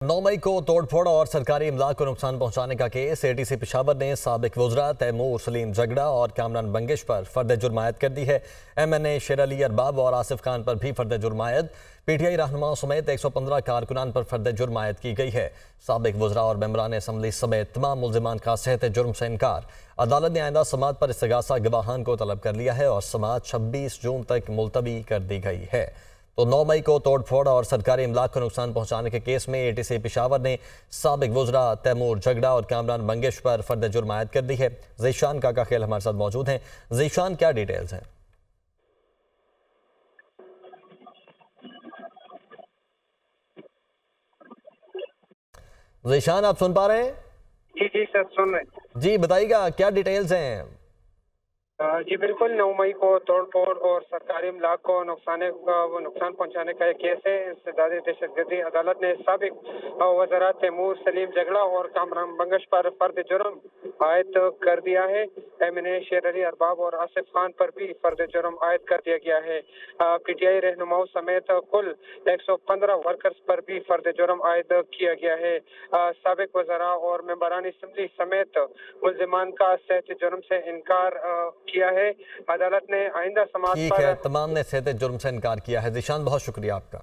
9 मई को तोड़फोड़ और सरकारी इमदाद को नुकसान पहुंचाने का केस एटीसी पेशावर ने साबिक वज़रा तैमूर सलीम झगड़ा और कामरान बंगिश पर फर्द जुर्म आयद कर दी है। MNA शेर अली अरबाब और आसिफ खान पर भी फर्द जुर्म आयद। PTI रहनुमाओं समेत 115 कारकुनान पर फर्द जुर्म आयद की गई है। साबिक वज़रा और मेंबरान असम्बली समेत तमाम मुल्ज़िमान का सेहत जुर्म से इनकार। अदालत ने आइंदा समात पर इस्तिगासा गवाहान को तलब कर लिया है और समात 26 जून तक मुलतवी कर दी गई है। तो 9 मई को तोड़फोड़ और सरकारी इमलाक को नुकसान पहुंचाने के केस में एटीसी पेशावर ने साबिक वज़रा तैमूर झगड़ा और कामरान बंगिश पर फर्द जुर्म आयद कर दी है। ज़ीशान काका खेल हमारे साथ मौजूद हैं। ज़ीशान, क्या डिटेल्स हैं? ज़ीशान, आप सुन पा रहे हैं? जी जी सर, सुन रहे। जी बताइएगा, क्या डिटेल्स हैं? जी बिल्कुल, 9 मई को तोड़फोड़ और सरकारी इमलाक को नुकसान पहुंचाने का एक केस है। इस्तेदादी दहशतगर्दी अदालत ने साबिक वज़रा तैमूर सलीम झगड़ा और कामरान बंगिश पर फर्द जुर्म आयद कर दिया है। MNA शेर अली अरबाब और आसिफ खान पर भी फर्द जुर्म आयद कर दिया गया है। PTI रहनुमाओं समेत कुल 115 वर्कर्स पर भी फर्द जुर्म आयद किया गया है। साबिक वज़रा और मेंबरान असम्बली समेत मुल्ज़िमान का सेहत जुर्म से इनकार किया है। अदालत ने आइंदा समात ठीक पर है, तमाम ने सेहत जुर्म से इनकार किया है। ज़ीशान, बहुत शुक्रिया आपका।